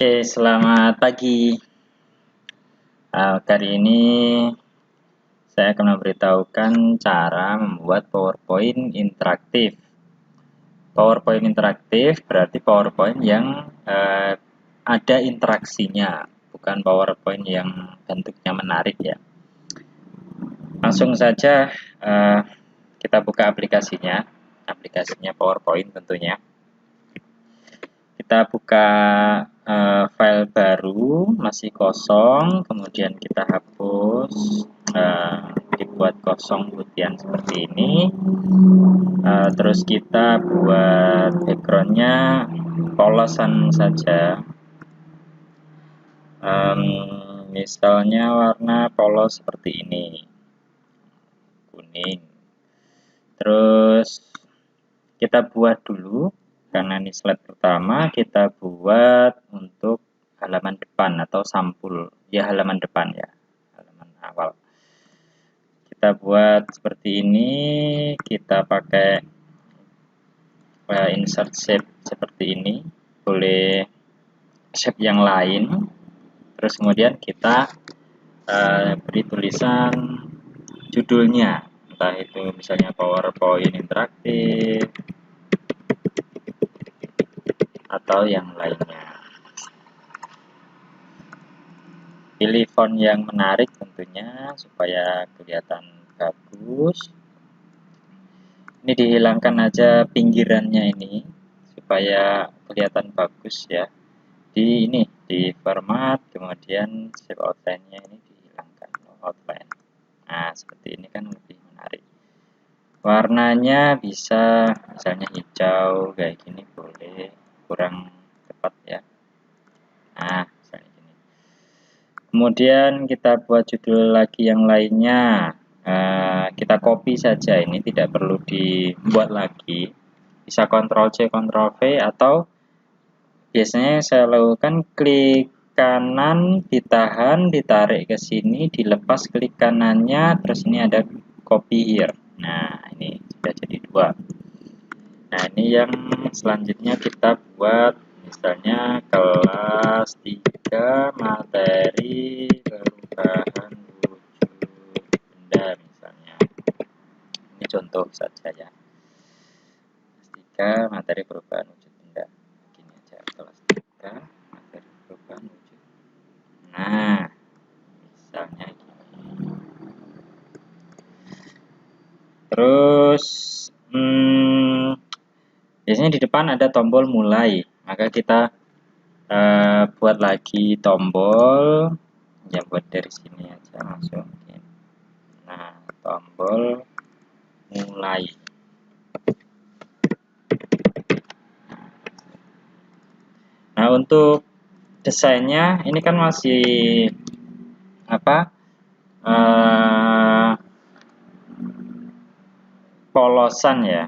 Oke, selamat pagi. Kali ini saya akan memberitahukan cara membuat PowerPoint interaktif. PowerPoint interaktif berarti PowerPoint yang ada interaksinya, bukan PowerPoint yang bentuknya menarik ya. Langsung saja kita buka aplikasinya PowerPoint tentunya. Kita buka file baru, masih kosong, kemudian kita hapus, dibuat kosong putihan seperti ini. Terus kita buat backgroundnya polosan saja, misalnya warna polos seperti ini, kuning. Terus kita buat dulu, karena ini slide pertama, kita buat untuk halaman depan atau sampul ya, halaman depan ya, halaman awal. Kita buat seperti ini, kita pakai insert shape seperti ini, boleh shape yang lain. Terus kemudian kita beri tulisan judulnya, entah itu misalnya PowerPoint interaktif atau yang lainnya. Pilih font yang menarik tentunya supaya kelihatan bagus. Ini dihilangkan aja pinggirannya ini supaya kelihatan bagus ya. Di format, kemudian shape outline-nya ini dihilangkan, outline. Nah, seperti ini kan lebih menarik. Warnanya bisa misalnya hijau kayak gini, boleh, kurang tepat ya. Nah, kemudian kita buat judul lagi yang lainnya. Kita copy saja, ini tidak perlu dibuat lagi. Bisa Ctrl C, Ctrl V, atau biasanya saya lakukan klik kanan, ditahan, ditarik ke sini, dilepas klik kanannya, terus ini ada copy here. Nah, ini sudah jadi dua. Nah, ini yang selanjutnya kita buat misalnya kelas 3 materi perubahan wujud benda misalnya. Ini contoh saja ya. Kelas 3 materi perubahan wujud benda. Gini aja, kelas 3 materi perubahan wujud. Nah, misalnya gini. Terus biasanya di depan ada tombol mulai, maka kita buat lagi tombol ya, buat dari sini aja langsung. Nah, tombol mulai. Nah, untuk desainnya ini kan masih polosan ya.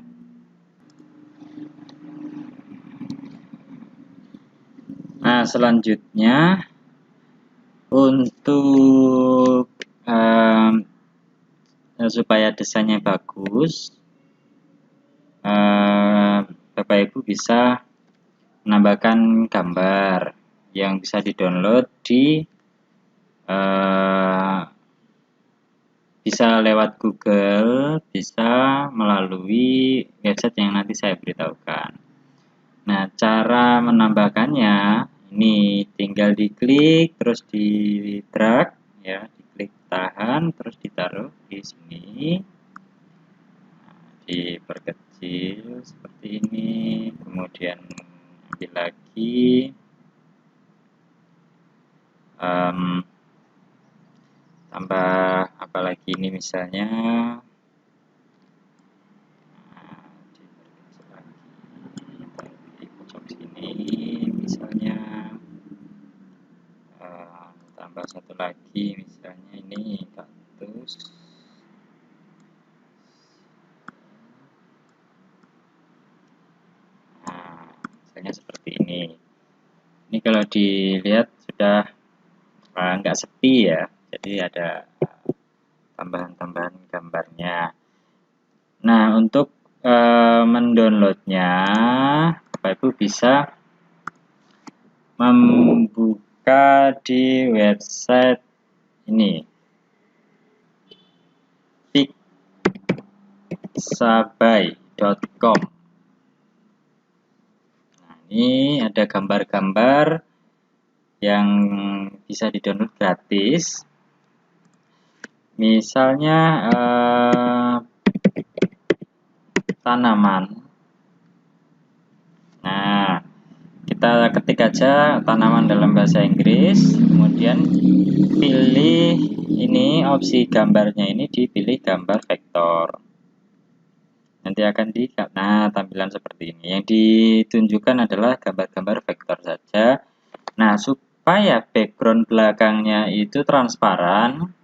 Nah, selanjutnya untuk supaya desainnya bagus, Bapak Ibu bisa menambahkan gambar yang bisa di-download bisa lewat Google, bisa melalui website yang nanti saya beritahukan. Nah, cara menambahkannya ini tinggal diklik, terus di drag ya, diklik tahan, terus ditaruh di sini, diperkecil seperti ini, kemudian ambil lagi, tambah apalagi ini misalnya, di pojok sini misalnya, tambah satu lagi misalnya ini kaktus. Nah, misalnya seperti ini. Ini kalau dilihat sudah nggak sepi ya, jadi ada tambahan-tambahan gambarnya. Nah, untuk mendownloadnya, Bapak Ibu bisa membuka di website ini, pixabay.com. Nah, ini ada gambar-gambar yang bisa di-download gratis. Misalnya tanaman. Nah, kita ketik aja tanaman dalam bahasa Inggris, kemudian pilih ini opsi gambarnya, ini dipilih gambar vektor. Nanti akan tampilan seperti ini. Yang ditunjukkan adalah gambar-gambar vektor saja. Nah, supaya background belakangnya itu transparan,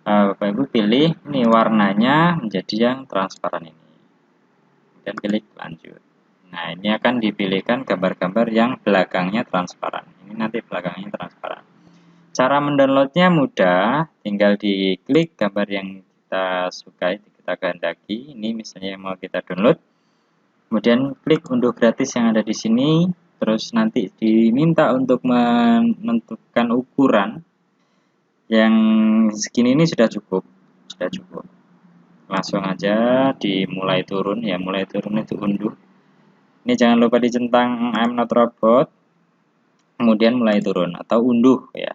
Bapak Ibu pilih ini warnanya menjadi yang transparan ini. Dan pilih lanjut. Nah, ini akan dipilihkan gambar-gambar yang belakangnya transparan. Ini nanti belakangnya transparan. Cara mendownloadnya mudah, tinggal diklik gambar yang kita sukai, kita kehendaki. Ini misalnya yang mau kita download. Kemudian klik unduh gratis yang ada di sini. Terus nanti diminta untuk menentukan ukuran. Yang segini ini sudah cukup. Langsung aja dimulai turun ya, mulai turun itu unduh. Ini jangan lupa dicentang I'm not robot, kemudian mulai turun atau unduh ya.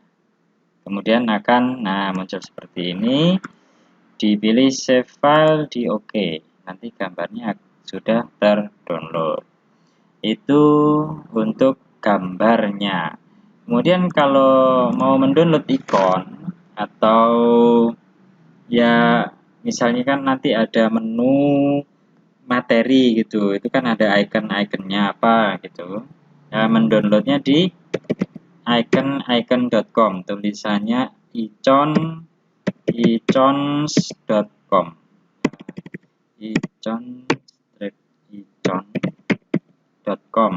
Kemudian akan muncul seperti ini. Dipilih save file di OK. Nanti gambarnya sudah terdownload. Itu untuk gambarnya. Kemudian kalau mau mendownload ikon atau ya misalnya kan nanti ada menu materi gitu, itu kan ada icon-iconnya apa gitu. Ya, mendownloadnya di icon.com, tulisannya icons.com, icon.com.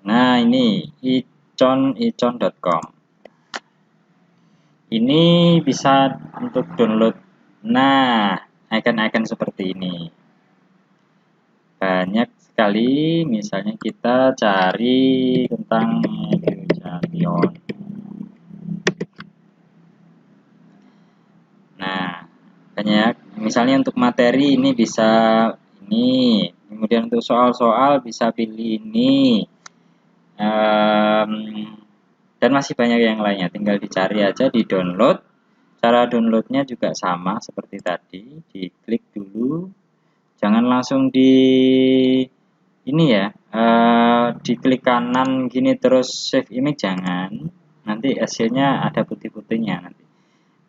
Nah, ini icon.com. Ini bisa untuk download. Nah, icon-icon seperti ini. Banyak sekali, misalnya kita cari tentang Education. Nah, banyak. Misalnya untuk materi ini bisa ini. Kemudian untuk soal-soal bisa pilih ini. Dan masih banyak yang lainnya, tinggal dicari aja, di download. Cara downloadnya juga sama seperti tadi, diklik dulu, jangan langsung di ini ya, diklik kanan gini terus save image, jangan, nanti hasilnya ada putih-putihnya nanti.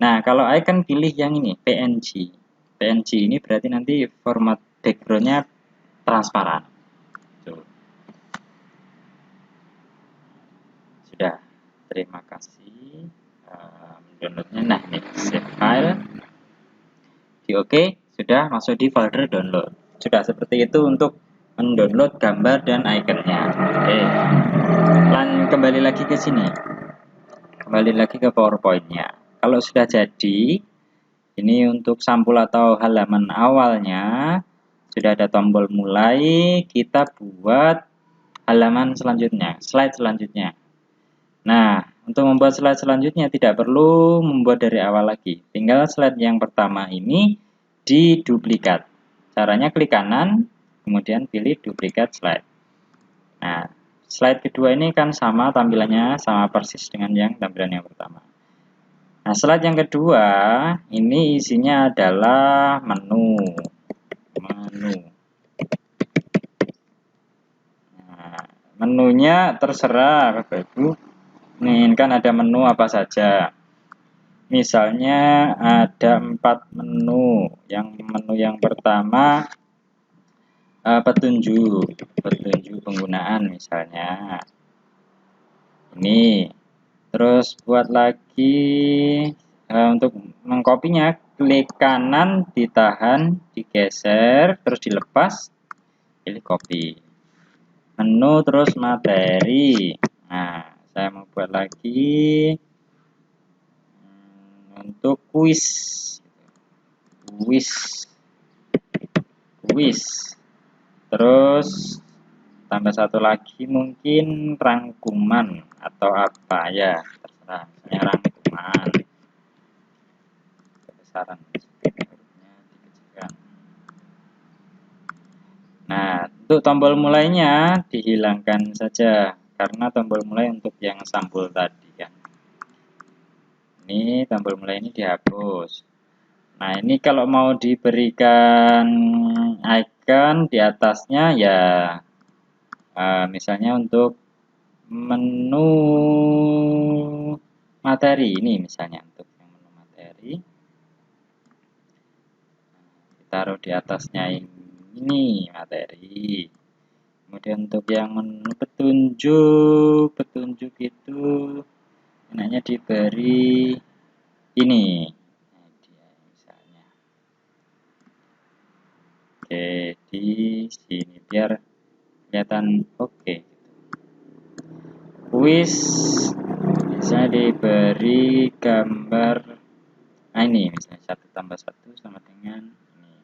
Nah, kalau icon pilih yang ini PNG. PNG ini berarti nanti format backgroundnya transparan. Tuh. Sudah. Terima kasih downloadnya. Nah, ini save file di OK, sudah masuk di folder download. Sudah seperti itu untuk mendownload gambar dan iconnya. Oke, kembali lagi ke sini, kembali lagi ke PowerPoint-nya. Kalau sudah jadi, ini untuk sampul atau halaman awalnya sudah ada tombol mulai, kita buat halaman selanjutnya, slide selanjutnya. Nah, untuk membuat slide selanjutnya tidak perlu membuat dari awal lagi. Tinggal slide yang pertama ini diduplikat. Caranya klik kanan, kemudian pilih duplikat slide. Nah, slide kedua ini kan sama tampilannya, sama persis dengan yang tampilan yang pertama. Nah, slide yang kedua ini isinya adalah menu. Nah, menunya terserah Bapak Ibu menginginkan ada menu apa saja. Misalnya ada 4 menu. Menu yang pertama petunjuk penggunaan misalnya. Ini. Terus buat lagi untuk mengkopinya, klik kanan, ditahan, digeser, terus dilepas, pilih copy. Menu terus materi. Nah, saya mau buat lagi untuk kuis. Terus tambah satu lagi mungkin rangkuman atau apa ya, terserah. Misalnya rangkuman, kebesaran hurufnya dikecilkan. Nah, untuk tombol mulainya dihilangkan saja karena tombol mulai untuk yang sampul tadi kan. Ini tombol mulai ini dihapus. Nah, ini kalau mau diberikan icon di atasnya ya, misalnya untuk menu materi ini, misalnya untuk yang menu materi, taruh di atasnya ini materi. Kemudian untuk yang menu petunjuk itu enaknya diberi ini. Nah, dia misalnya. Oke, di sini biar kelihatan oke. Kuis bisa diberi gambar. Nah, ini misalnya 1 tambah 1 sama dengan ini.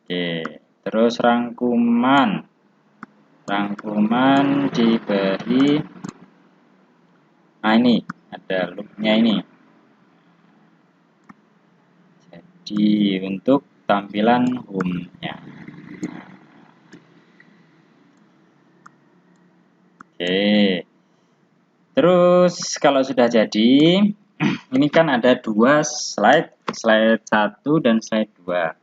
Oke, terus rangkuman diberi, nah ini ada loopnya ini. Jadi untuk tampilan home-nya. Oke. Terus kalau sudah jadi, ini kan ada 2 slide 1 dan slide 2.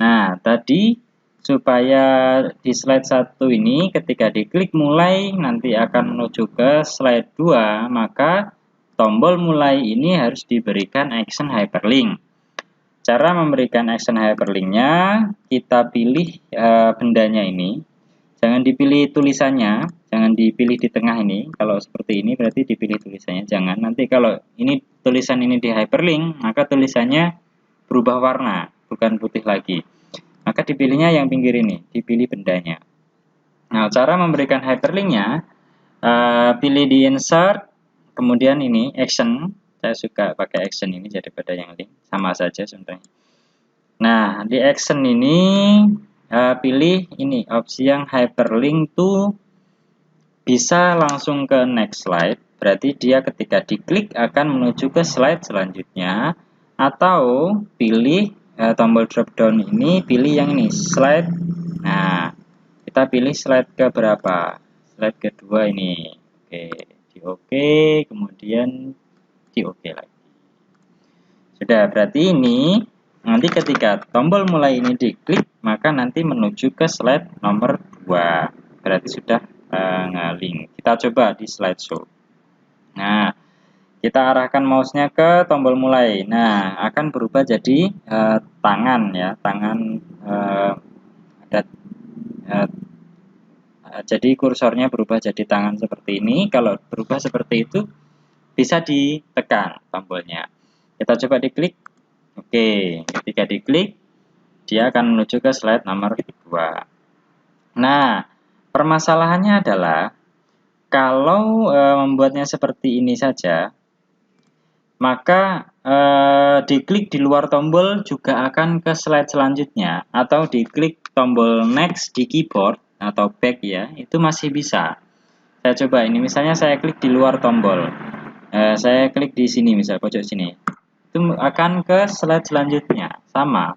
Nah, tadi supaya di slide 1 ini ketika diklik mulai nanti akan menuju ke slide 2, maka tombol mulai ini harus diberikan action hyperlink. Cara memberikan action hyperlinknya, kita pilih bendanya ini. Jangan dipilih tulisannya, jangan dipilih di tengah ini. Kalau seperti ini berarti dipilih tulisannya, jangan. Nanti kalau ini tulisan ini di hyperlink, maka tulisannya berubah warna, bukan putih lagi. Maka dipilihnya yang pinggir ini, dipilih bendanya. Nah, cara memberikan hyperlinknya, pilih di insert, kemudian ini action. Saya suka pakai action ini daripada yang link, sama saja sebenarnya. Nah, di action ini pilih ini opsi yang hyperlink to bisa langsung ke next slide. Berarti dia ketika diklik akan menuju ke slide selanjutnya, atau pilih tombol drop down ini, pilih yang ini slide. Nah, kita pilih slide ke berapa? Slide kedua ini. Oke, di oke, kemudian di oke lagi. Sudah, berarti ini nanti ketika tombol mulai ini diklik, maka nanti menuju ke slide nomor 2. Berarti sudah ngalink. Kita coba di slideshow. Nah, kita arahkan mouse-nya ke tombol mulai. Nah, akan berubah jadi tangan ya, tangan jadi kursornya berubah jadi tangan seperti ini. Kalau berubah seperti itu bisa ditekan tombolnya. Kita coba diklik. Oke, ketika diklik dia akan menuju ke slide nomor 2. Nah, permasalahannya adalah kalau membuatnya seperti ini saja, maka diklik di luar tombol juga akan ke slide selanjutnya, atau diklik tombol next di keyboard atau back ya, itu masih bisa. Saya coba ini, misalnya saya klik di luar tombol, saya klik di sini, misal pojok sini, itu akan ke slide selanjutnya, sama.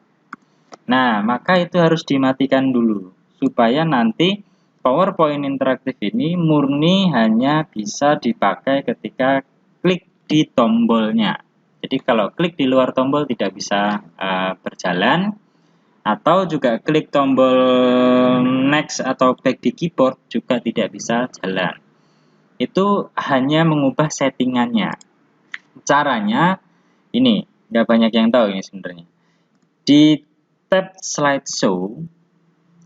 Nah, maka itu harus dimatikan dulu, supaya nanti PowerPoint interaktif ini murni hanya bisa dipakai ketika klik di tombolnya. Jadi kalau klik di luar tombol tidak bisa berjalan, atau juga klik tombol next atau back di keyboard juga tidak bisa jalan. Itu hanya mengubah settingannya. Caranya ini, nggak banyak yang tahu ini sebenarnya. Di tab slideshow,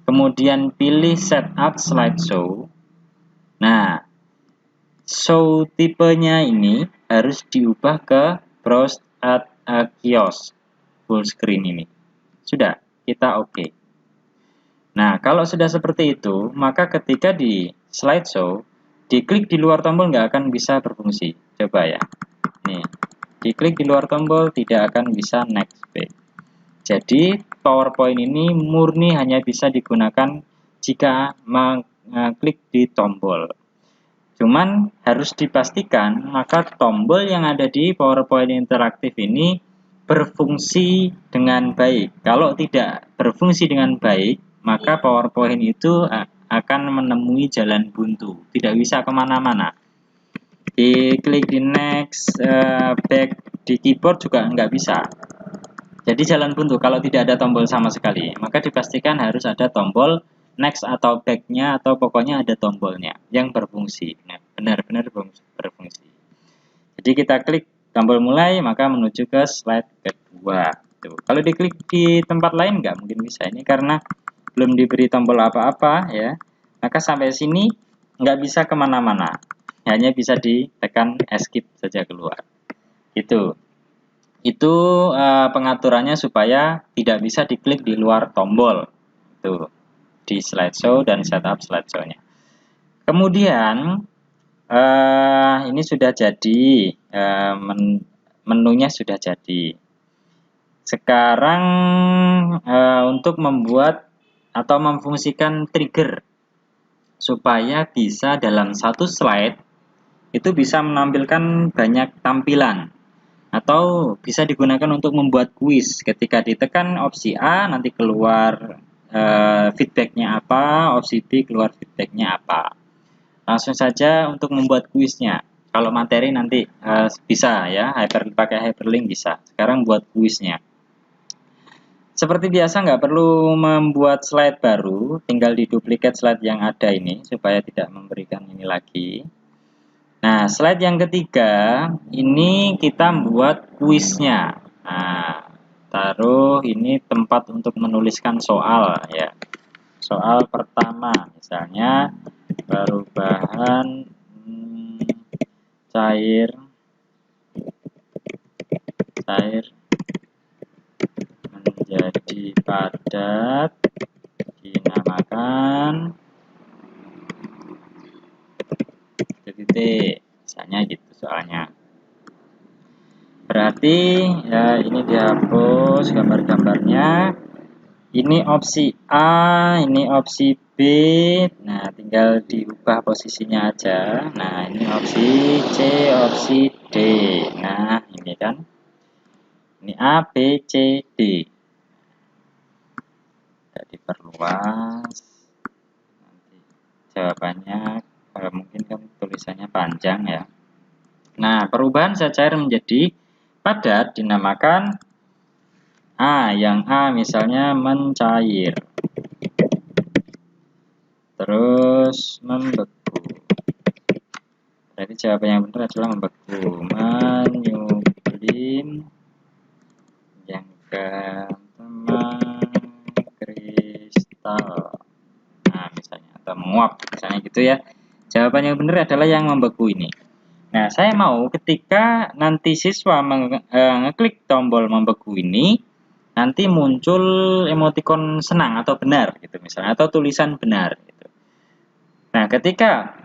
kemudian pilih setup slideshow. Nah, show tipenya ini harus diubah ke browse at a kiosk full screen ini. Sudah, kita oke. Nah, kalau sudah seperti itu, maka ketika di slideshow, diklik di luar tombol nggak akan bisa berfungsi. Coba ya. Nih, diklik di luar tombol tidak akan bisa next back. Jadi PowerPoint ini murni hanya bisa digunakan jika mengklik di tombol. Cuman harus dipastikan maka tombol yang ada di PowerPoint interaktif ini berfungsi dengan baik. Kalau tidak berfungsi dengan baik, maka PowerPoint itu akan menemui jalan buntu, tidak bisa kemana-mana. Diklik di next, back di keyboard juga nggak bisa. Jadi jalan buntu kalau tidak ada tombol sama sekali. Maka dipastikan harus ada tombol next atau back-nya, atau pokoknya ada tombolnya yang berfungsi, benar-benar berfungsi. Jadi kita klik tombol mulai, maka menuju ke slide kedua. Tuh. Kalau diklik di tempat lain nggak mungkin bisa, ini karena belum diberi tombol apa-apa ya. Maka sampai sini nggak bisa kemana-mana, hanya bisa ditekan escape saja keluar. Itu pengaturannya supaya tidak bisa diklik di luar tombol. Tuh. Di slideshow dan setup slideshow-nya. Kemudian ini sudah jadi, menunya sudah jadi. Sekarang untuk membuat atau memfungsikan trigger supaya bisa dalam satu slide itu bisa menampilkan banyak tampilan, atau bisa digunakan untuk membuat kuis. Ketika ditekan opsi A nanti keluar feedbacknya apa, opsi B keluar feedbacknya apa. Langsung saja untuk membuat kuisnya. Kalau materi nanti bisa ya, pakai hyperlink bisa. Sekarang buat kuisnya. Seperti biasa nggak perlu membuat slide baru, tinggal diduplikat slide yang ada ini supaya tidak memberikan ini lagi. Nah, slide yang ketiga ini kita buat kuisnya. Nah, taruh ini tempat untuk menuliskan soal ya. Soal pertama misalnya perubahan cair menjadi padat dinamakan titik, misalnya gitu soalnya. Berarti ya ini dihapus gambar-gambarnya. Ini opsi A, ini opsi B. Nah, tinggal diubah posisinya aja. Nah, ini opsi C, opsi D. Nah, ini kan. Ini A, B, C, D. Tidak diperluas. Nanti jawabannya mungkin kan tulisannya panjang ya. Nah, perubahan zat cair menjadi padat dinamakan A, yang A misalnya mencair, terus membeku. Berarti jawaban yang benar adalah membeku. Menyublim yang teman kristal. Nah, misalnya atau menguap, misalnya gitu ya. Jawaban yang benar adalah yang membeku ini. Nah, saya mau ketika nanti siswa mengeklik tombol membeku ini, nanti muncul emotikon senang atau benar gitu misalnya, atau tulisan benar gitu. Nah, ketika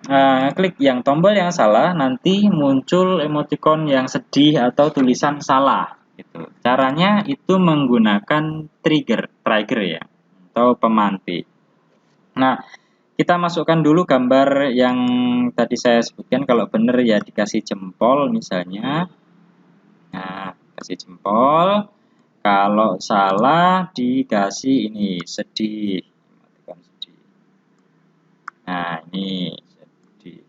klik yang tombol yang salah, nanti muncul emotikon yang sedih atau tulisan salah gitu. Caranya itu menggunakan trigger ya, atau pemantik. Nah, kita masukkan dulu gambar yang tadi saya sebutkan. Kalau benar ya dikasih jempol misalnya. Nah, kasih jempol. Kalau salah dikasih ini sedih. Nah, ini sedih.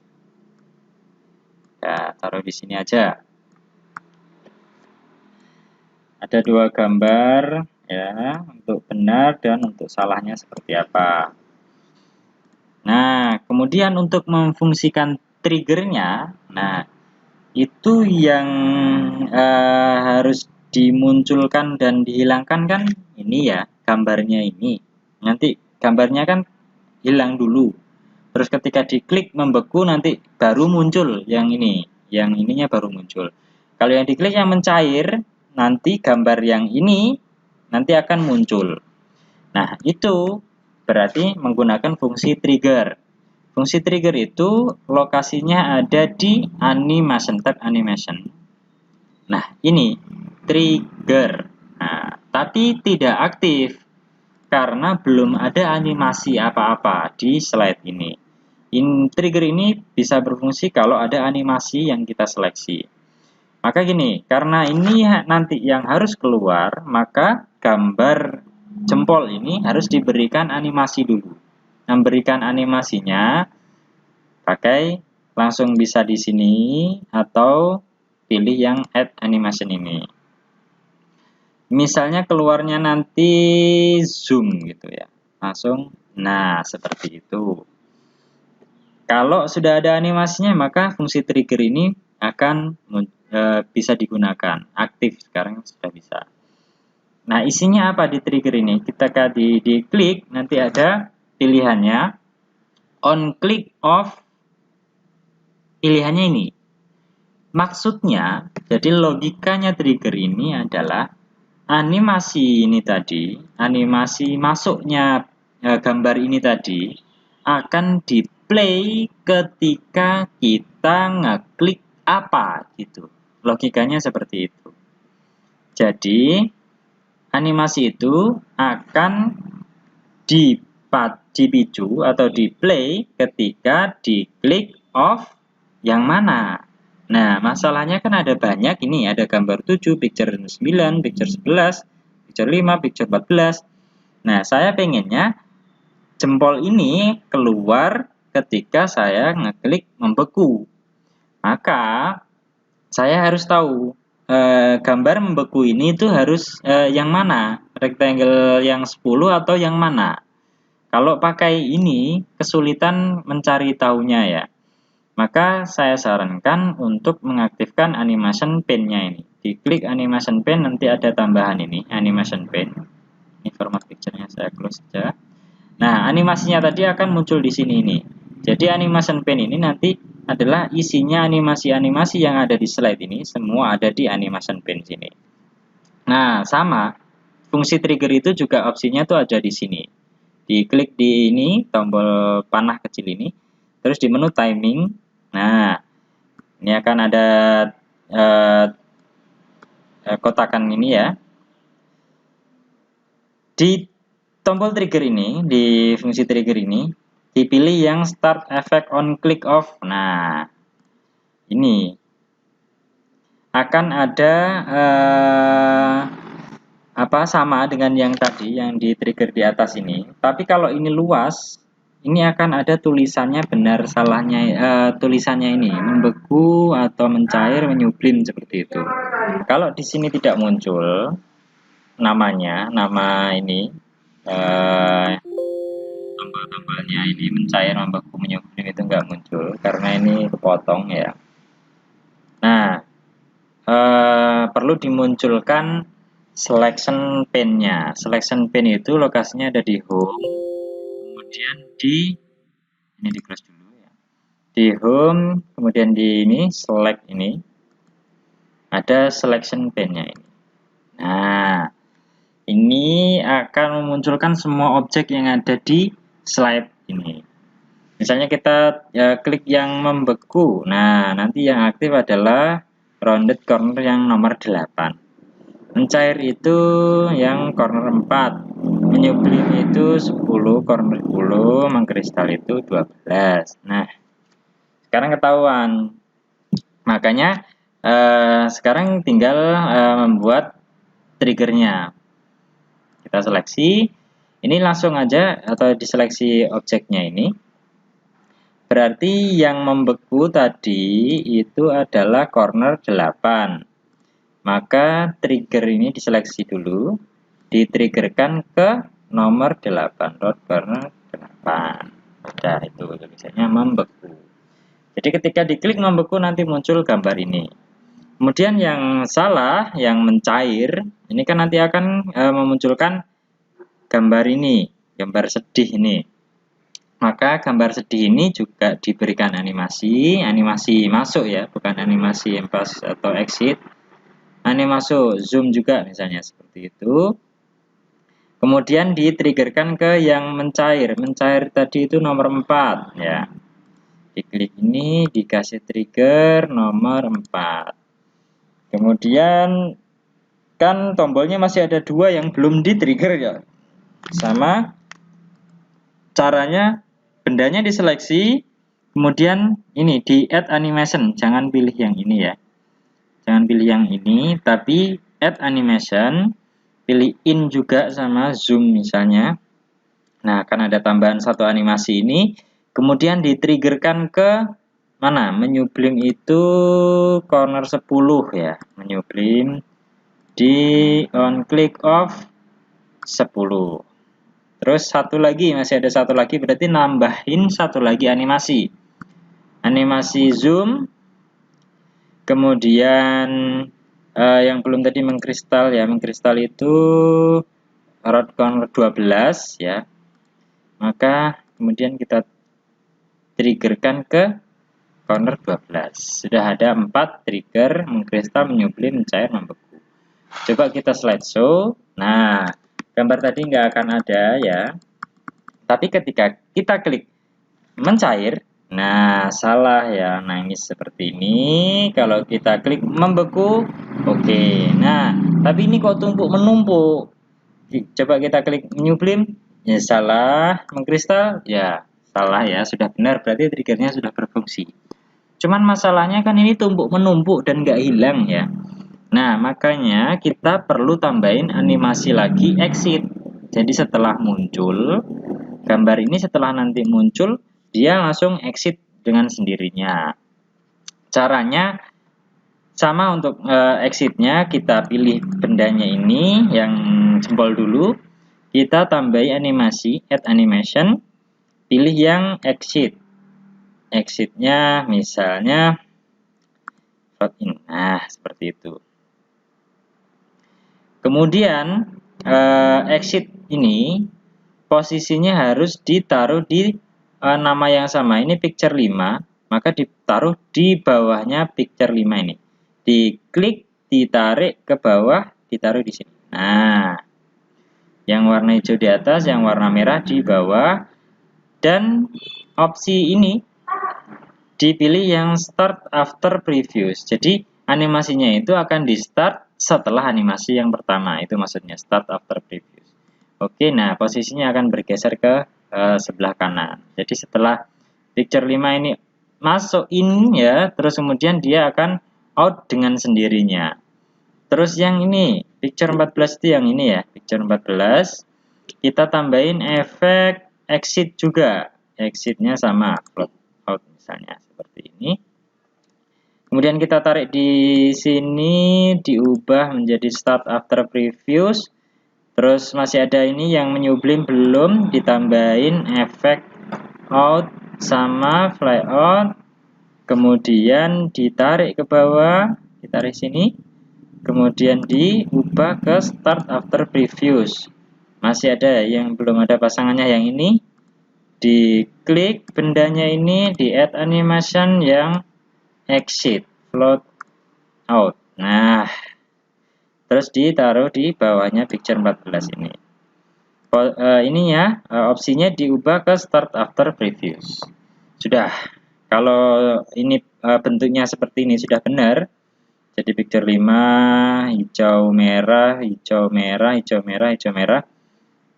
Ya, taruh di sini aja. Ada dua gambar ya, untuk benar dan untuk salahnya seperti apa. Nah, kemudian untuk memfungsikan triggernya, nah itu yang harus dimunculkan dan dihilangkan kan ini ya, gambarnya ini. Nanti gambarnya kan hilang dulu. Terus ketika diklik membeku nanti baru muncul yang ini. Yang ininya baru muncul. Kalau yang diklik yang mencair, nanti gambar yang ini nanti akan muncul. Nah, itu berarti menggunakan fungsi trigger. Fungsi trigger itu lokasinya ada di animation, tab animation. Nah, ini trigger. Nah, tapi tidak aktif karena belum ada animasi apa-apa di slide ini. Trigger ini bisa berfungsi kalau ada animasi yang kita seleksi. Maka gini, karena ini nanti yang harus keluar, maka gambar jempol ini harus diberikan animasi dulu. Memberikan animasinya pakai langsung bisa di sini atau pilih yang add animation ini. Misalnya keluarnya nanti zoom gitu ya. Langsung, nah seperti itu. Kalau sudah ada animasinya, maka fungsi trigger ini akan bisa digunakan. Aktif sekarang sudah bisa. Nah, isinya apa di trigger ini? Kita diklik, nanti ada pilihannya. On click off, pilihannya ini. Maksudnya, jadi logikanya trigger ini adalah animasi ini tadi, animasi masuknya gambar ini tadi akan di play ketika kita ngeklik apa gitu. Logikanya seperti itu. Jadi animasi itu akan dipicu atau di play ketika diklik off yang mana. Nah, masalahnya kan ada banyak ini, ada gambar 7, picture 9, picture 11, picture 5, picture 14. Nah, saya pengennya jempol ini keluar ketika saya ngeklik membeku. Maka saya harus tahu gambar membeku ini itu harus yang mana, rectangle yang 10 atau yang mana. Kalau pakai ini kesulitan mencari tahunya ya. Maka saya sarankan untuk mengaktifkan animation pen-nya ini. Diklik animation pen, nanti ada tambahan ini, animation pen. Ini format picture-nya saya close saja. Nah, animasinya tadi akan muncul di sini ini. Jadi animation pen ini nanti adalah isinya animasi-animasi yang ada di slide ini, semua ada di animation pen sini. Nah, sama, fungsi trigger itu juga opsinya tuh ada di sini. Diklik di ini, tombol panah kecil ini, terus di menu timing. Nah, ini akan ada kotakan ini ya. Di tombol trigger ini, di fungsi trigger ini, dipilih yang start effect on click off. Nah, ini akan ada sama dengan yang tadi yang di trigger di atas ini. Tapi kalau ini luas, ini akan ada tulisannya benar salahnya tulisannya ini membeku atau mencair, menyublim seperti itu. Kalau di sini tidak muncul namanya, nama ini tombol-tombolnya ini mencair, membeku, menyublim itu nggak muncul karena ini kepotong ya. Nah, perlu dimunculkan selection pane-nya. Selection pane itu lokasinya ada di home, kemudian ini di close dulu ya. Di home, kemudian di ini select ini ada selection pane-nya ini. Nah, ini akan memunculkan semua objek yang ada di slide ini. Misalnya kita klik yang membeku. Nah, nanti yang aktif adalah rounded corner yang nomor 8. Mencair itu yang corner 4. Menyublim itu 10, corner 10, mengkristal itu 12. Nah, sekarang ketahuan. Makanya sekarang tinggal membuat triggernya. Kita seleksi, ini langsung aja atau diseleksi objeknya ini. Berarti yang membeku tadi itu adalah corner 8. Maka trigger ini diseleksi dulu, ditriggerkan ke nomor 8, root corner 8. Udah, itu tulisannya membeku. Jadi ketika diklik membeku nanti muncul gambar ini. Kemudian yang salah, yang mencair, ini kan nanti akan memunculkan gambar ini, gambar sedih ini. Maka gambar sedih ini juga diberikan animasi masuk ya, bukan animasi pass atau exit. Masuk zoom juga misalnya seperti itu. Kemudian ditriggerkan ke yang mencair. Mencair tadi itu nomor 4 ya. Diklik ini dikasih trigger nomor 4. Kemudian kan tombolnya masih ada 2 yang belum di trigger ya. Sama caranya, bendanya diseleksi, kemudian ini di add animation, jangan pilih yang ini ya. Jangan pilih yang ini, tapi add animation, pilih in juga sama zoom misalnya. Nah, akan ada tambahan satu animasi ini, kemudian ditriggerkan ke mana? Menyublim itu corner 10 ya, menyublim di on click of 10. Terus satu lagi, masih ada satu lagi, berarti nambahin satu lagi animasi. Animasi zoom, kemudian yang belum tadi mengkristal ya, mengkristal itu root corner 12 ya. Maka kemudian kita triggerkan ke corner 12. Sudah ada 4 trigger mengkristal, menyublim, mencair, membeku. Coba kita slideshow. Nah, gambar tadi nggak akan ada ya. Tapi ketika kita klik mencair, nah salah ya. Nah ini seperti ini. Kalau kita klik membeku, oke. Nah, tapi ini kok tumpuk menumpuk. Coba kita klik menyublim, ya salah. Mengkristal, ya salah ya. Sudah benar, berarti triggernya sudah berfungsi. Cuman masalahnya kan ini tumpuk menumpuk dan nggak hilang ya. Nah, makanya kita perlu tambahin animasi lagi exit. Jadi setelah muncul, gambar ini setelah nanti muncul, dia langsung exit dengan sendirinya. Caranya sama untuk exitnya, kita pilih bendanya ini, yang jempol dulu. Kita tambahi animasi, add animation, pilih yang exit. Exitnya misalnya in. Nah, seperti itu. Kemudian exit ini posisinya harus ditaruh di nama yang sama. Ini picture 5, maka ditaruh di bawahnya picture 5 ini. Diklik, ditarik ke bawah, ditaruh di sini. Nah, yang warna hijau di atas, yang warna merah di bawah. Dan opsi ini dipilih yang start after previous. Jadi animasinya itu akan di start setelah animasi yang pertama, itu maksudnya start after previous. Oke, nah posisinya akan bergeser ke sebelah kanan. Jadi setelah picture 5 ini masuk in ya, terus kemudian dia akan out dengan sendirinya. Terus yang ini, picture 14 itu yang ini ya, picture 14. Kita tambahin efek exit juga. Exitnya sama, float out misalnya seperti ini. Kemudian kita tarik di sini, diubah menjadi start after previous. Terus masih ada ini yang menyublim belum, ditambahin efek out sama fly out. Kemudian ditarik ke bawah, ditarik sini. Kemudian diubah ke start after previous. Masih ada yang belum ada pasangannya yang ini. Diklik bendanya ini, di add animation yang exit, float out. Nah, terus ditaruh di bawahnya picture 14 ini. Ini ya, opsinya diubah ke start after previous. Sudah. Kalau ini bentuknya seperti ini sudah benar. Jadi picture 5, hijau merah, hijau merah, hijau merah, hijau merah.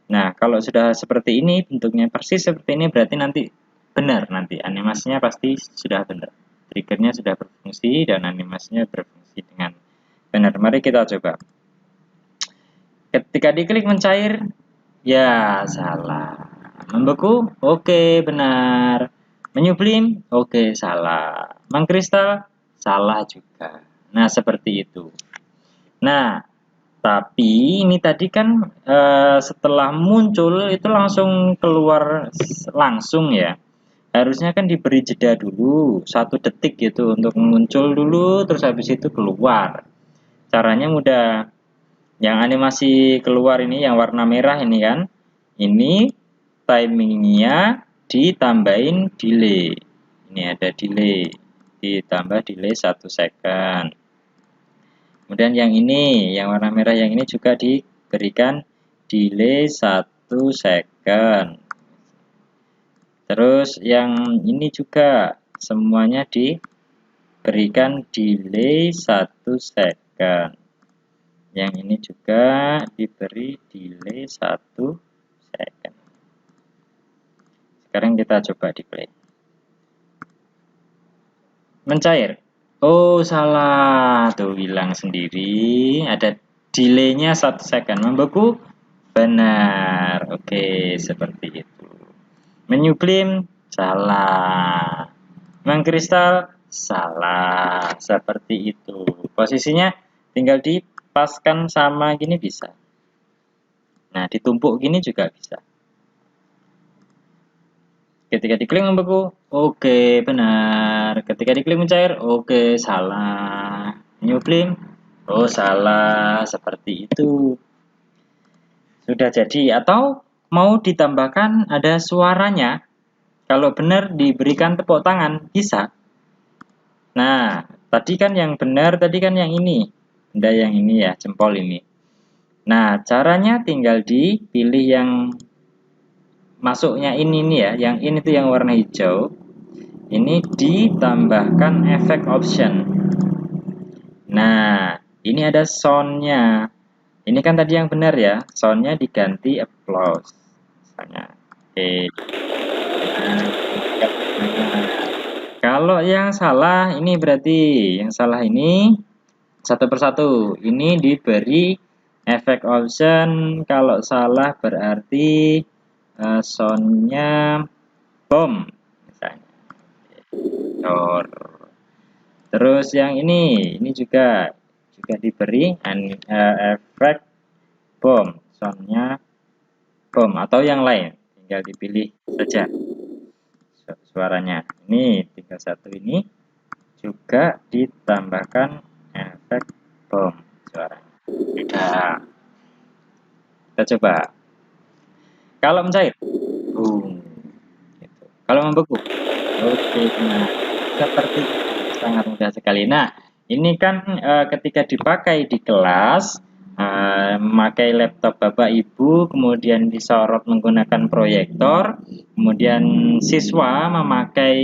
Nah, kalau sudah seperti ini, bentuknya persis seperti ini, berarti nanti benar, nanti animasinya pasti sudah benar. Triggernya sudah berfungsi dan animasinya berfungsi dengan benar. Mari kita coba. Ketika diklik mencair, ya salah. Membeku, oke, benar. Menyublim, oke, salah. Mengkristal, salah juga. Nah, seperti itu. Nah, tapi ini tadi kan setelah muncul itu langsung keluar langsung ya. Harusnya kan diberi jeda dulu 1 detik gitu untuk muncul dulu, terus habis itu keluar. Caranya mudah. Yang animasi keluar ini yang warna merah ini kan, ini timingnya ditambahin delay. Ini ada delay, ditambah delay 1 second. Kemudian yang ini, yang warna merah yang ini juga diberikan delay 1 second. Terus yang ini juga semuanya diberikan delay 1 second. Yang ini juga diberi delay 1 second. Sekarang kita coba di play. Mencair. Oh, salah. Tuh hilang sendiri. Ada delaynya 1 second. Membeku? Benar. Oke, seperti itu. Menyublim? Salah. Mengkristal? Salah. Seperti itu. Posisinya tinggal dipaskan sama gini bisa. Nah, ditumpuk gini juga bisa. Ketika diklik membeku, oke, benar. Ketika diklik mencair, oke, salah. Nyublim, oh salah. Seperti itu. Sudah jadi. Atau mau ditambahkan ada suaranya. Kalau benar diberikan tepuk tangan, bisa. Nah, tadi kan yang benar, tadi kan yang ini. Benda yang ini ya, jempol ini. Nah, caranya tinggal dipilih yang masuknya ini nih ya, yang ini tuh yang warna hijau. Ini ditambahkan efek option. Nah, ini ada soundnya. Ini kan tadi yang benar ya, soundnya diganti applause. Misalnya, oke. Nah, kalau yang salah ini berarti yang salah ini satu persatu. Ini diberi efek option. Kalau salah berarti soundnya bom misalnya. Terus yang ini juga diberi efek bom, soundnya bom atau yang lain, tinggal dipilih saja suaranya. Ini 31 ini juga ditambahkan efek bom suaranya. Nah, kita coba. Kalau mencair, boom. Gitu. Kalau membeku, oke, nah seperti sangat mudah sekali. Nah, ini kan ketika dipakai di kelas, memakai laptop Bapak Ibu, kemudian disorot menggunakan proyektor, kemudian siswa memakai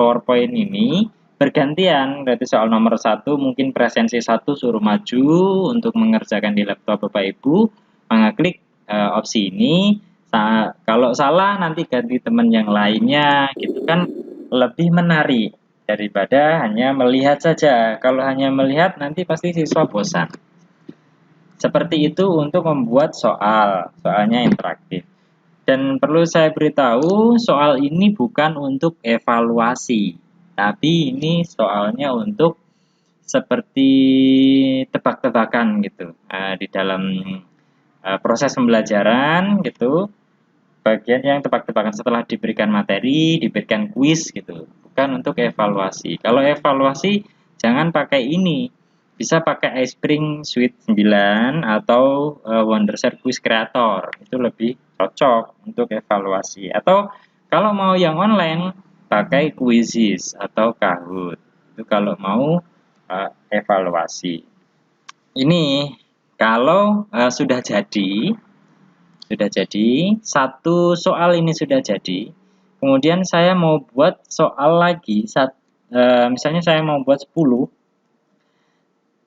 PowerPoint ini bergantian. Berarti soal nomor 1 mungkin presensi 1 suruh maju untuk mengerjakan di laptop Bapak Ibu, mengklik opsi ini. Kalau salah nanti ganti teman yang lainnya, gitu kan lebih menarik daripada hanya melihat saja. Kalau hanya melihat nanti pasti siswa bosan. Seperti itu untuk membuat soalnya interaktif. Dan perlu saya beritahu, soal ini bukan untuk evaluasi, tapi ini soalnya untuk seperti tebak-tebakan gitu di dalam proses pembelajaran gitu. Bagian yang tebak-tebakan setelah diberikan materi, diberikan kuis gitu, bukan untuk evaluasi. Kalau evaluasi jangan pakai ini, bisa pakai iSpring Suite 9 atau Wondershare Quiz Creator, itu lebih cocok untuk evaluasi. Atau kalau mau yang online, pakai Quizizz atau Kahoot, itu kalau mau evaluasi. Ini kalau sudah jadi satu soal ini sudah jadi, kemudian saya mau buat soal lagi misalnya saya mau buat 10.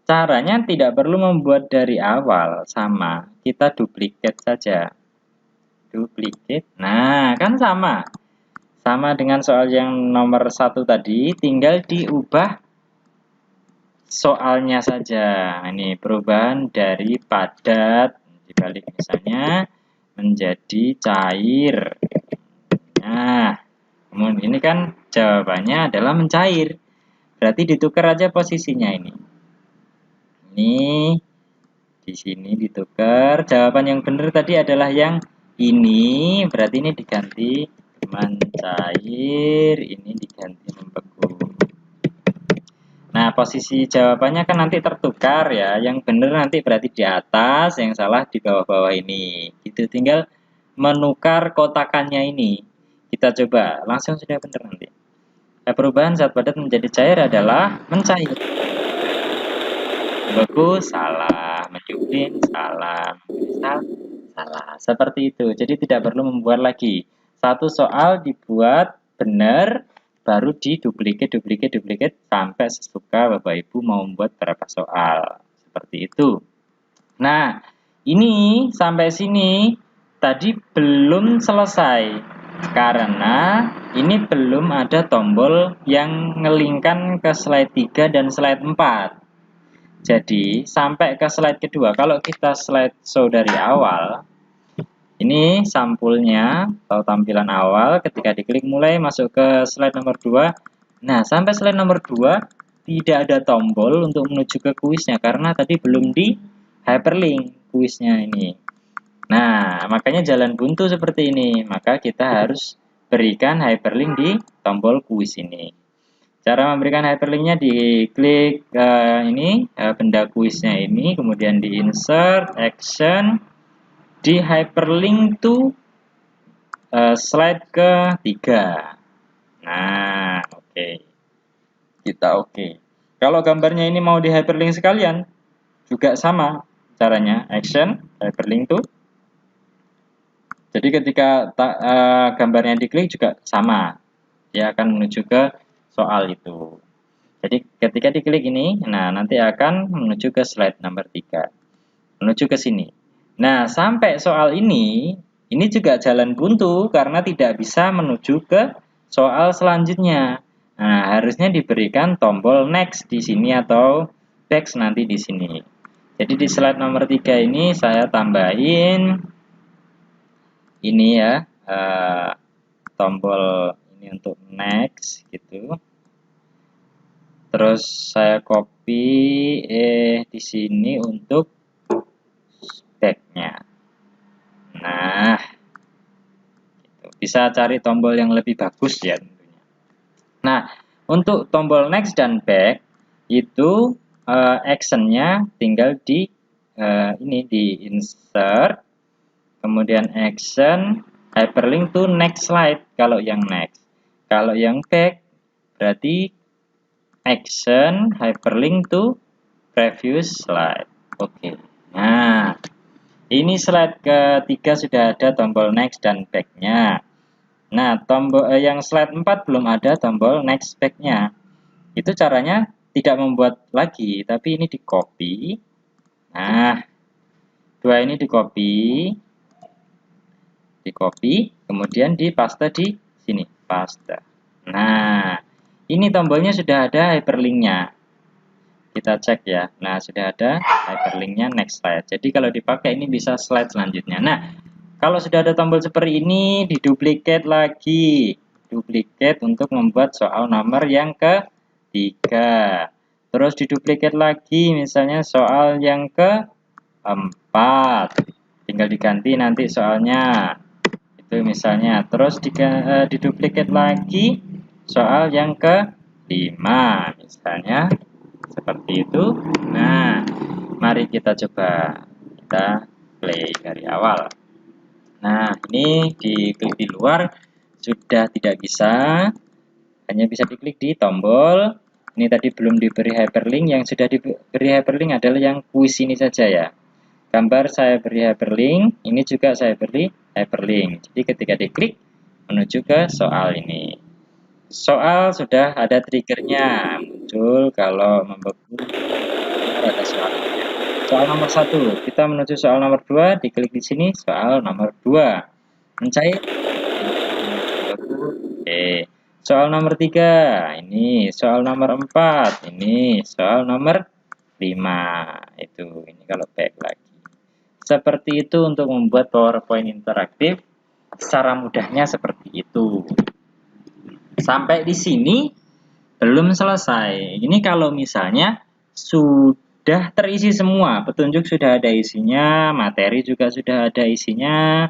Caranya tidak perlu membuat dari awal, sama kita duplikat saja, duplikat. Nah kan sama dengan soal yang nomor 1 tadi, tinggal diubah soalnya saja. Ini perubahan dari padat dibalik misalnya menjadi cair. Nah, kemudian ini kan jawabannya adalah mencair. Berarti ditukar aja posisinya ini. Ini di sini ditukar. Jawaban yang benar tadi adalah yang ini. Berarti ini diganti mencair, ini diganti membeku. Nah, posisi jawabannya kan nanti tertukar ya. Yang benar nanti berarti di atas, yang salah di bawah-bawah ini. Itu tinggal menukar kotakannya ini. Kita coba, langsung sudah benar nanti. Perubahan zat padat menjadi cair adalah mencair. Bagus, salah. Menyublim, salah. Kristal, salah. Seperti itu. Jadi tidak perlu membuat lagi. Satu soal dibuat benar, baru duplikat sampai sesuka Bapak Ibu mau membuat berapa soal. Seperti itu. Nah, ini sampai sini tadi belum selesai karena ini belum ada tombol yang ngelingkan ke slide 3 dan slide 4. Jadi, sampai ke slide kedua, kalau kita slide show dari awal, ini sampulnya atau tampilan awal, ketika diklik mulai masuk ke slide nomor 2. Nah, sampai slide nomor 2 tidak ada tombol untuk menuju ke kuisnya karena tadi belum di hyperlink kuisnya ini. Nah, makanya jalan buntu seperti ini. Maka kita harus berikan hyperlink di tombol kuis ini. Cara memberikan hyperlinknya diklik benda kuisnya ini, kemudian di insert, action, di hyperlink to slide ke-3. Nah, oke. Kita oke. Kalau gambarnya ini mau di hyperlink sekalian, juga sama caranya, action, hyperlink to. Jadi ketika gambarnya diklik juga sama, dia akan menuju ke soal itu. Jadi ketika diklik ini, nah nanti akan menuju ke slide nomor 3. Menuju ke sini. Nah, sampai soal ini juga jalan buntu karena tidak bisa menuju ke soal selanjutnya. Nah, harusnya diberikan tombol next di sini atau back nanti di sini. Jadi di slide nomor 3 ini saya tambahin ini ya, tombol ini untuk next gitu. Terus saya copy di sini untuk back-nya. Nah, gitu. Bisa cari tombol yang lebih bagus ya tentunya. Nah, untuk tombol next dan back itu actionnya tinggal di ini di insert, kemudian action, hyperlink to next slide kalau yang next. Kalau yang back berarti action, hyperlink to previous slide. Oke. Nah, ini slide ketiga sudah ada tombol next dan back-nya. Nah, tombol yang slide 4 belum ada tombol next back-nya. Itu caranya tidak membuat lagi, tapi ini di copy. Nah, dua ini di copy, kemudian di paste di sini, paste. Nah, ini tombolnya sudah ada hyperlink-nya. Kita cek ya. Nah, sudah ada hyperlink-nya next slide. Jadi kalau dipakai ini bisa slide selanjutnya. Nah, kalau sudah ada tombol seperti ini, diduplikat lagi. Duplikat untuk membuat soal nomor yang ketiga. Terus diduplikat lagi, misalnya soal yang keempat. Tinggal diganti nanti soalnya. Itu misalnya. Terus diduplikat lagi soal yang kelima. Misalnya seperti itu. Nah, mari kita coba. Kita play dari awal. Nah, ini diklik di luar sudah tidak bisa, hanya bisa diklik di tombol. Ini tadi belum diberi hyperlink, yang sudah diberi hyperlink adalah yang kuis ini saja ya. Gambar saya beri hyperlink, ini juga saya beri hyperlink. Jadi ketika diklik menuju ke soal ini. Soal sudah ada triggernya, muncul kalau membeku ada soalnya. Soal nomor 1, kita menuju soal nomor 2, diklik di sini soal nomor 2. Mencair. Oke. Soal nomor 3, ini soal nomor 4, ini soal nomor 5. Itu ini kalau back lagi. Seperti itu untuk membuat PowerPoint interaktif. Secara mudahnya seperti itu. Sampai di sini belum selesai. Ini kalau misalnya sudah terisi semua, petunjuk sudah ada isinya, materi juga sudah ada isinya,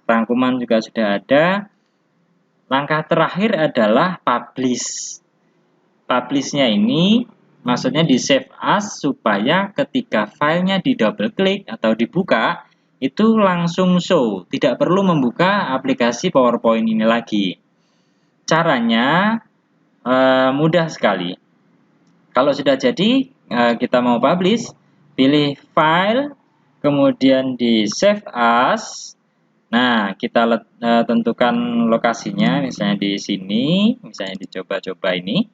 rangkuman juga sudah ada. Langkah terakhir adalah publish. Publish-nya ini maksudnya di save as supaya ketika filenya di double klik atau dibuka itu langsung show, tidak perlu membuka aplikasi PowerPoint ini lagi. Caranya mudah sekali. Kalau sudah jadi, kita mau publish, pilih file, kemudian di save as. Nah, kita tentukan lokasinya, misalnya di sini, misalnya dicoba-coba ini.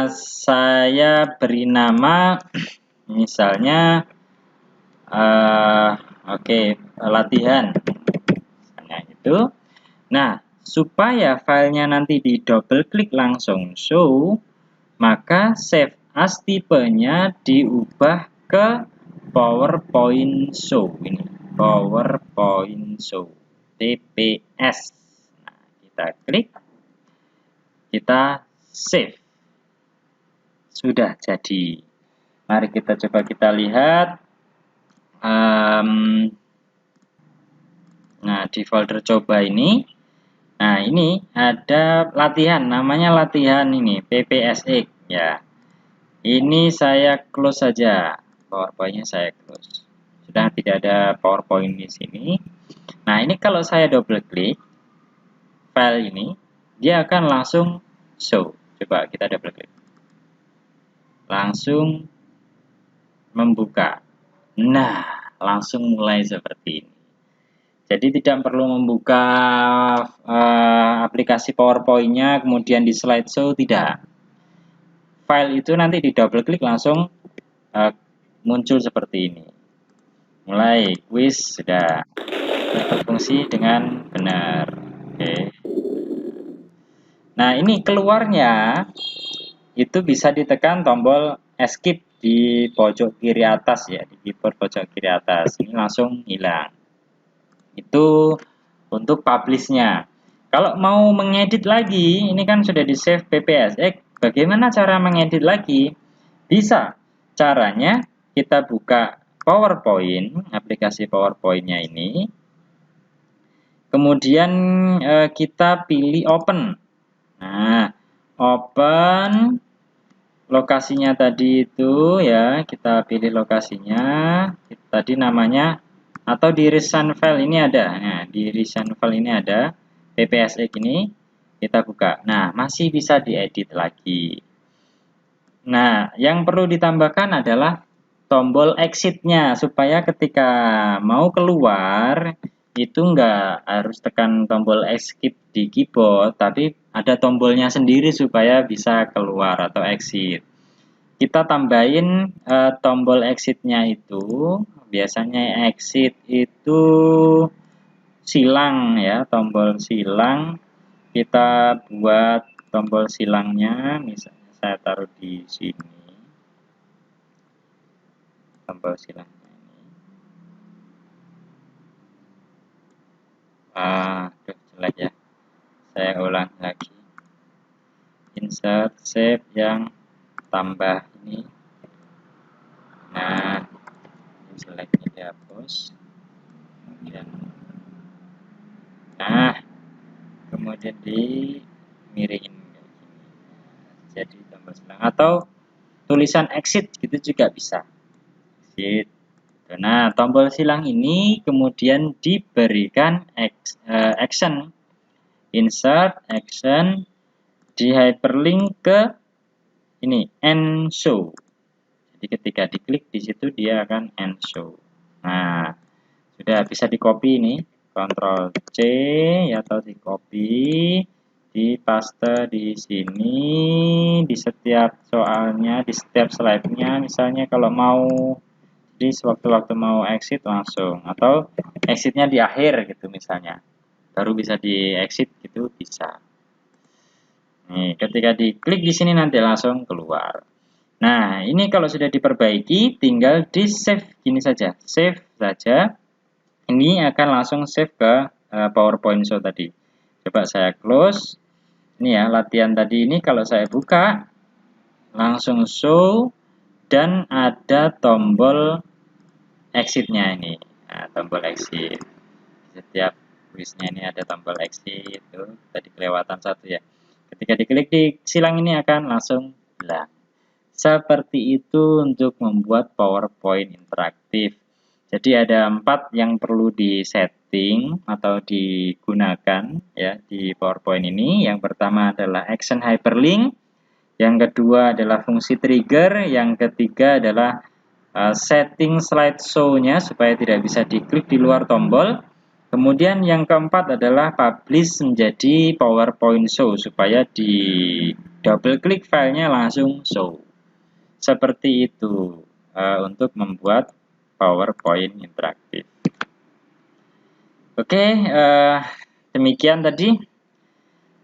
Saya beri nama, misalnya Oke, latihan misalnya itu. Nah, supaya filenya nanti di double klik langsung show, maka save as tipenya diubah ke PowerPoint show ini, PowerPoint show TPS. Nah, kita klik, kita save. Sudah jadi. Mari kita coba kita lihat. Nah, di folder coba ini, nah ini ada latihan, namanya latihan ini PPSX ya. Ini saya close saja, PowerPoint-nya saya close. Sudah tidak ada PowerPoint di sini. Nah, ini kalau saya double klik file ini, dia akan langsung show. Coba kita double klik. Langsung membuka. Nah, langsung mulai seperti ini. Jadi tidak perlu membuka aplikasi PowerPoint-nya, kemudian di slideshow, tidak. File itu nanti di double klik langsung muncul seperti ini. Mulai quiz sudah berfungsi dengan benar. Oke. Nah, ini keluarnya itu bisa ditekan tombol escape di pojok kiri atas ya, di keyboard pojok kiri atas. Ini langsung hilang. Itu untuk publish-nya. Kalau mau mengedit lagi, ini kan sudah di save PPSX. Bagaimana cara mengedit lagi? Bisa. Caranya kita buka PowerPoint, aplikasi PowerPoint-nya ini. Kemudian kita pilih open. Nah, open lokasinya tadi itu ya, kita pilih lokasinya. Tadi namanya atau di recent file ini ada. Nah, di recent file ini ada PPSX ini, kita buka. Nah, masih bisa diedit lagi. Nah, yang perlu ditambahkan adalah tombol exit-nya supaya ketika mau keluar itu enggak harus tekan tombol escape di keyboard, tapi ada tombolnya sendiri supaya bisa keluar atau exit. Kita tambahin tombol exit-nya itu, biasanya exit itu silang ya, tombol silang. Kita buat tombol silangnya, misalnya saya taruh di sini. Tombol silangnya ini. Jelek ya. Saya ulang lagi. Insert shape yang tambah ini. Nah, seleknya dihapus. Kemudian dimiringin kayak gini. Jadi tombol silang atau tulisan exit gitu juga bisa. Exit. Nah, tombol silang ini kemudian diberikan action, insert action, di hyperlink ke ini end show. Jadi ketika diklik di situ dia akan end show. Nah, sudah bisa di copy ini, Ctrl C ya, atau di copy, di paste di sini, di setiap soalnya, di setiap slide-nya. Misalnya kalau mau di sewaktu-waktu mau exit langsung, atau exitnya di akhir gitu misalnya, baru bisa di exit gitu bisa. Nih, ketika diklik di sini nanti langsung keluar. Nah, ini kalau sudah diperbaiki, tinggal di save gini saja, save saja. Ini akan langsung save ke PowerPoint show tadi. Coba saya close. Ini ya, latihan tadi ini kalau saya buka, langsung show dan ada tombol exit-nya ini. Nah, tombol exit. Setiap quiznya ini ada tombol exit. Tuh, tadi kelewatan satu ya. Ketika diklik di silang ini akan langsung hilang. Seperti itu untuk membuat PowerPoint interaktif. Jadi ada 4 yang perlu disetting atau digunakan ya di PowerPoint ini. Yang pertama adalah action hyperlink, yang kedua adalah fungsi trigger, yang ketiga adalah setting slideshow-nya supaya tidak bisa diklik di luar tombol. Kemudian yang keempat adalah publish menjadi PowerPoint show supaya di double klik filenya langsung show. Seperti itu untuk membuat PowerPoint interaktif. Oke, demikian tadi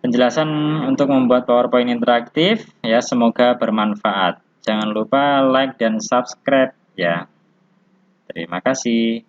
penjelasan untuk membuat PowerPoint interaktif ya, semoga bermanfaat. Jangan lupa like dan subscribe ya. Terima kasih.